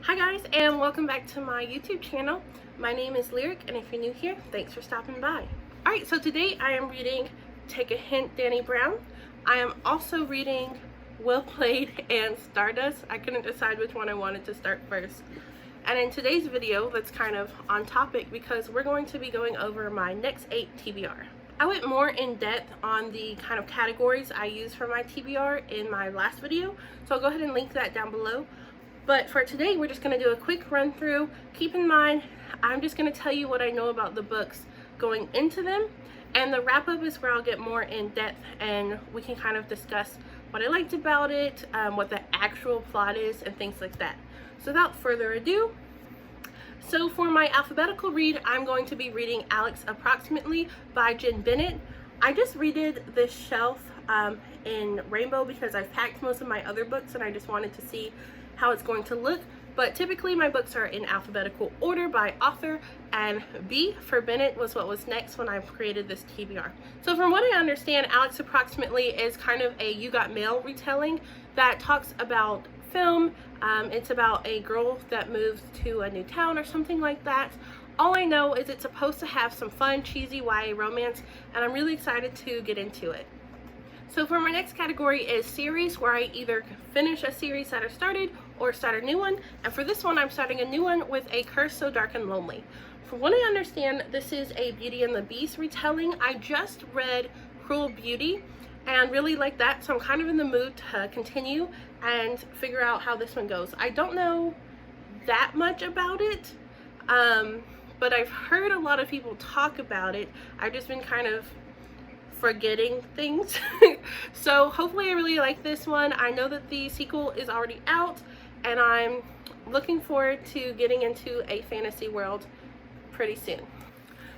Hi guys, and welcome back to my YouTube channel. My name is Lyric, and if you're new here, thanks for stopping by. Alright, so today I am reading Take a Hint, Dani Brown. I am also reading Well Played and Stardust. I couldn't decide which one I wanted to start first. And in today's video, that's kind of on topic because we're going to be going over my next 8 TBR. I went more in depth on the kind of categories I use for my TBR in my last video, so I'll go ahead and link that down below. But for today, we're just going to do a quick run through. Keep in mind, I'm just going to tell you what I know about the books going into them. And the wrap up is where I'll get more in depth and we can kind of discuss what I liked about it, what the actual plot is, and things like that. So without further ado, so for my alphabetical read, I'm going to be reading Alex Approximately by Jen Bennett. I just redid this shelf in rainbow because I've packed most of my other books and I just wanted to see how it's going to look, but typically my books are in alphabetical order by author, and B for Bennett was what was next when I created this TBR. So from what I understand, Alex Approximately is kind of a You Got Mail retelling that talks about film. It's about a girl that moves to a new town or something like that. All I know is it's supposed to have some fun, cheesy YA romance, and I'm really excited to get into it. So for my next category is series, where I either finish a series that I started or start a new one. And for this one, I'm starting a new one with A Curse So Dark and Lonely. From what I understand, this is a Beauty and the Beast retelling. I just read Cruel Beauty and really like that, so I'm kind of in the mood to continue and figure out how this one goes. I don't know that much about it, but I've heard a lot of people talk about it. I've just been kind of forgetting things. So hopefully I really like this one. I know that the sequel is already out and I'm looking forward to getting into a fantasy world pretty soon.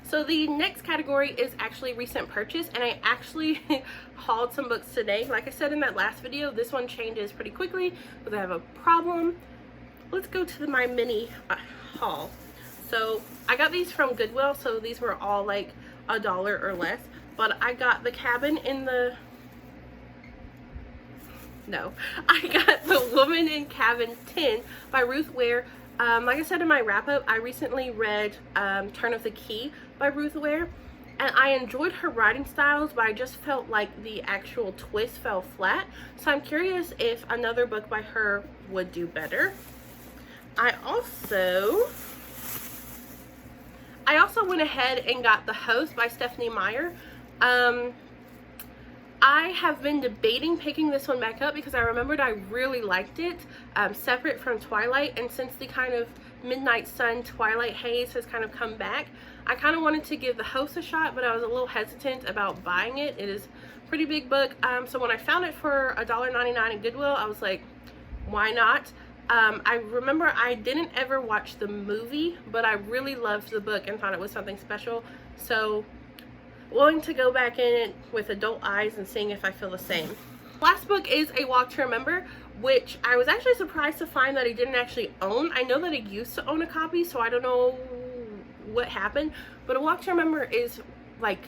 So the next category is actually recent purchase, and I actually hauled some books today. Like I said in that last video, this one changes pretty quickly because I have a problem. Let's go to my mini haul. So I got these from Goodwill, so these were all like $1 or less. But I got The Cabin in the... No. I got The Woman in Cabin 10 by Ruth Ware. Like I said in my wrap-up, I recently read Turn of the Key by Ruth Ware. And I enjoyed her writing styles, but I just felt like the actual twist fell flat. So I'm curious if another book by her would do better. I also went ahead and got The Host by Stephanie Meyer. I have been debating picking this one back up because I remembered I really liked it, separate from Twilight, and since the kind of Midnight Sun Twilight haze has kind of come back, I kind of wanted to give The Host a shot, but I was a little hesitant about buying it. It is a pretty big book, so when I found it for $1.99 at Goodwill, I was like, why not? I remember I didn't ever watch the movie, but I really loved the book and thought it was something special, so willing to go back in it with adult eyes and seeing if I feel the same. Last book is A Walk to Remember, which I was actually surprised to find that I didn't actually own. I know that I used to own a copy, so I don't know what happened, but A Walk to Remember is like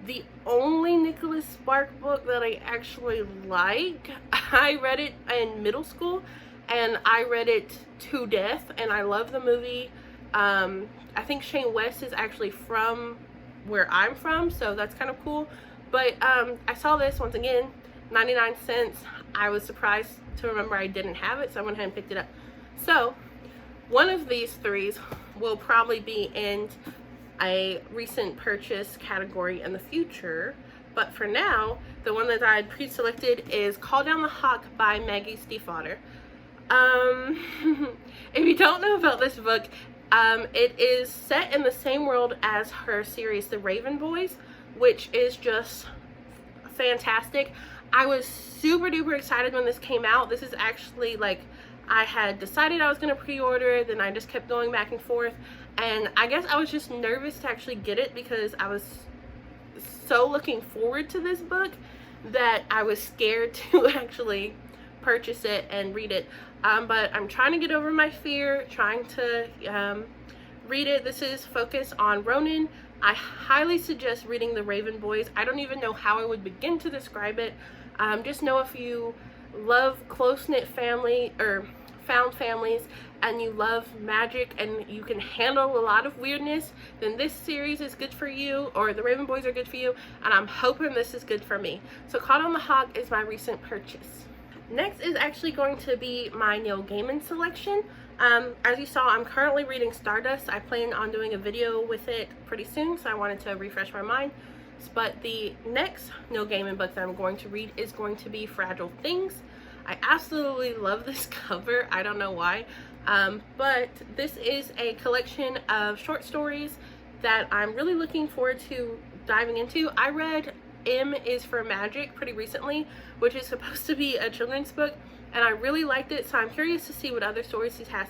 the only Nicholas Spark book that I actually like. I read it in middle school and I read it to death, and I love the movie. I think Shane West is actually from where I'm from, so that's kind of cool. But I saw this once again, 99 cents. I was surprised to remember I didn't have it, so I went ahead and picked it up. So one of these threes will probably be in a recent purchase category in the future, but for now the one that I had pre-selected is Call Down the Hawk by Maggie Stiefvater. If you don't know about this book, it is set in the same world as her series The Raven Boys, which is just fantastic. I was super duper excited when this came out. This is actually like, I had decided I was going to pre-order, then I just kept going back and forth, and I guess I was just nervous to actually get it because I was so looking forward to this book that I was scared to actually purchase it and read it. But I'm trying to get over my fear, trying to read it. This is focused on Ronan. I highly suggest reading The Raven Boys. I don't even know how I would begin to describe it. Just know if you love close-knit family or found families and you love magic and you can handle a lot of weirdness, then this series is good for you, or the Raven Boys are good for you, and I'm hoping this is good for me. So Caught on the Hawk is my recent purchase. Next is actually going to be my Neil Gaiman selection. As you saw, I'm currently reading Stardust. I plan on doing a video with it pretty soon, so I wanted to refresh my mind. But the next Neil Gaiman book that I'm going to read is going to be Fragile Things. I absolutely love this cover. I don't know why. But this is a collection of short stories that I'm really looking forward to diving into. I read M is for Magic pretty recently, which is supposed to be a children's book, and I really liked it, so I'm curious to see what other stories he has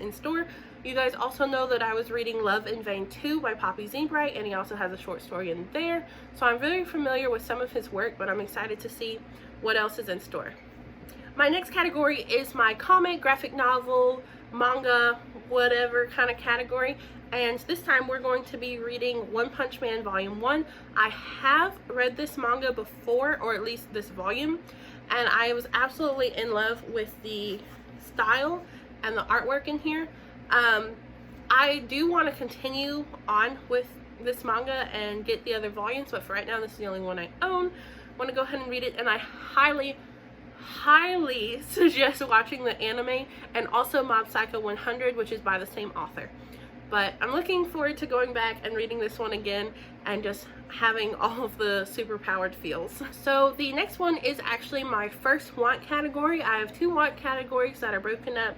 in store. You guys also know that I was reading Love in Vain 2 by Poppy Znebright, and he also has a short story in there, so I'm very familiar with some of his work, but I'm excited to see what else is in store. My next category is my comic, graphic novel, manga, whatever kind of category. And this time we're going to be reading One Punch Man Volume 1. I have read this manga before, or at least this volume, and I was absolutely in love with the style and the artwork in here. I do want to continue on with this manga and get the other volumes, but for right now this is the only one I own. I want to go ahead and read it, and I highly suggest watching the anime and also Mob Psycho 100, which is by the same author. But I'm looking forward to going back and reading this one again and just having all of the super powered feels. So the next one is actually my first want category. I have two want categories that are broken up,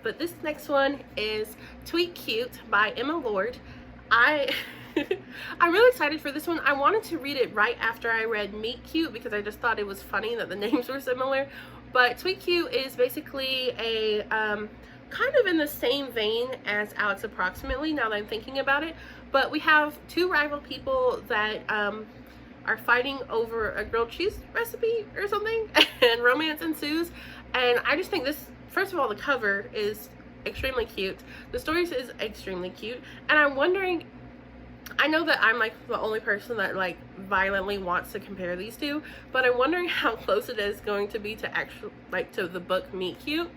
but this next one is Tweet Cute by Emma Lord. I'm really excited for this one. I wanted to read it right after I read Meet Cute because I just thought it was funny that the names were similar. But Tweet Cute is basically a kind of in the same vein as Alex Approximately, now that I'm thinking about it. But we have two rival people that are fighting over a grilled cheese recipe or something, and romance ensues. And I just think this, first of all, the cover is extremely cute. The story is extremely cute. And I'm wondering, I know that I'm like the only person that like violently wants to compare these two, but I'm wondering how close it is going to be to actual, like, to the book Meet Cute.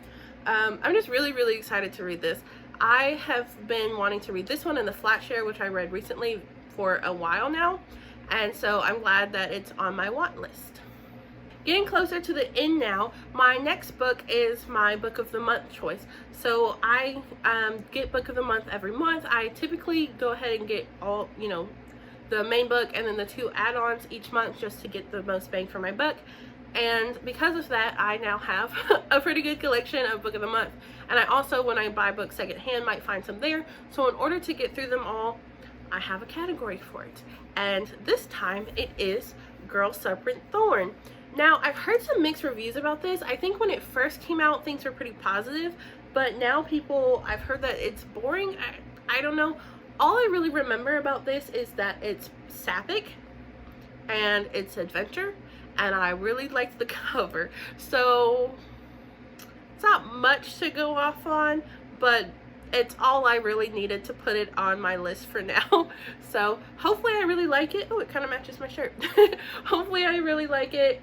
I'm just really excited to read this. I have been wanting to read this one and the Flatshare, which I read recently, for a while now, and so I'm glad that it's on my want list. Getting closer to the end now, my next book is my book of the month choice. So I get book of the month every month. I typically go ahead and get all, you know, the main book and then the two add-ons each month just to get the most bang for my buck. And because of that, I now have a pretty good collection of book of the month. And I also, when I buy books secondhand, might find some there. So in order to get through them all, I have a category for it. And this time it is Girl Serpent Thorn. Now, I've heard some mixed reviews about this. I think when it first came out, things were pretty positive. But now I've heard that it's boring. I don't know. All I really remember about this is that it's sapphic and it's adventure. And I really liked the cover. So it's not much to go off on, but it's all I really needed to put it on my list for now. So hopefully I really like it. Oh, it kind of matches my shirt. Hopefully I really like it.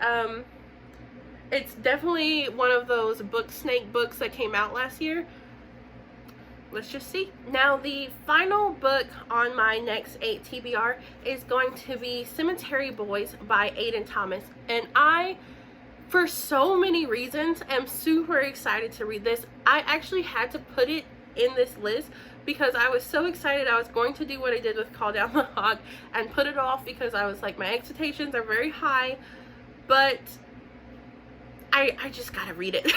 It's definitely one of those book snake books that came out last year. Let's just see. Now, the final book on my next 8 TBR is going to be Cemetery Boys by Aiden Thomas. And I, for so many reasons, am super excited to read this. I actually had to put it in this list because I was so excited I was going to do what I did with Call Down the Hawk and put it off because I was like, my expectations are very high, but I just gotta read it.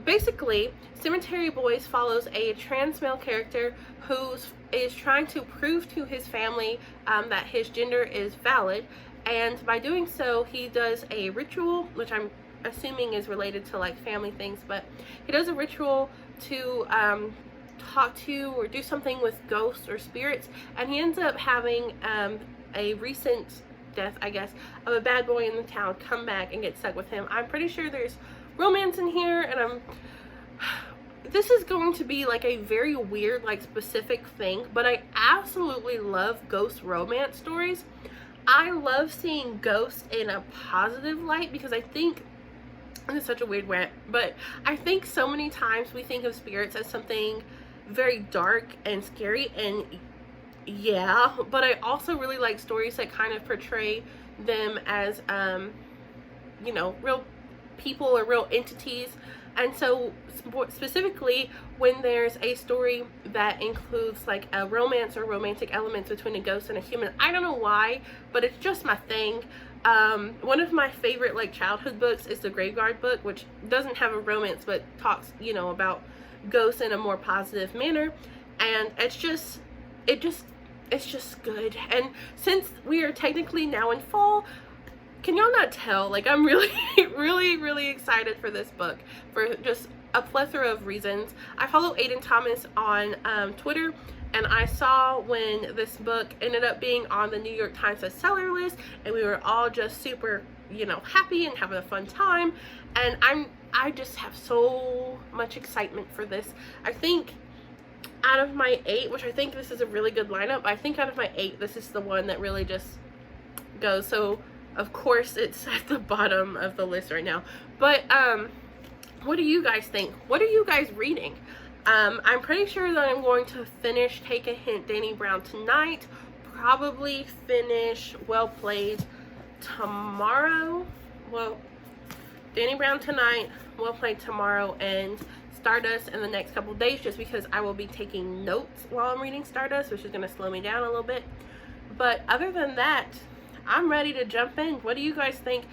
Basically, Cemetery Boys follows a trans male character who is trying to prove to his family that his gender is valid, and by doing so, he does a ritual, which I'm assuming is related to like family things, but he does a ritual to talk to or do something with ghosts or spirits, and he ends up having a recent death, I guess, of a bad boy in the town come back and get stuck with him. I'm pretty sure there's romance in here, and this is going to be like a very weird, like, specific thing, but I absolutely love ghost romance stories. I love seeing ghosts in a positive light because I think and it's such a weird rant, but I think so many times we think of spirits as something very dark and scary, and yeah, but I also really like stories that kind of portray them as you know, real people or real entities. And so specifically when there's a story that includes like a romance or romantic elements between a ghost and a human, I don't know why, but it's just my thing. One of my favorite like childhood books is the Graveyard book, which doesn't have a romance but talks, you know, about ghosts in a more positive manner, and it's just good. And since we are technically now in fall, can y'all not tell, like, I'm really really excited for this book for just a plethora of reasons. I follow Aiden Thomas on Twitter, and I saw when this book ended up being on the New York Times bestseller list, and we were all just super, you know, happy and having a fun time, and I just have so much excitement for this. I think out of my 8, which I think this is a really good lineup, I think out of my 8, this is the one that really just goes. So of course it's at the bottom of the list right now, but what do you guys think? What are you guys reading? I'm pretty sure that I'm going to finish Take a Hint Dani Brown tonight, probably finish Well Played tomorrow. Well, Dani Brown tonight, Well Played tomorrow, and Stardust in the next couple days, just because I will be taking notes while I'm reading Stardust, which is going to slow me down a little bit. But other than that, I'm ready to jump in. What do you guys think?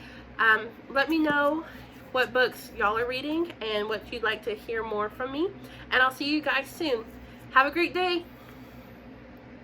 Let me know what books y'all are reading and what you'd like to hear more from me, and I'll see you guys soon. Have a great day.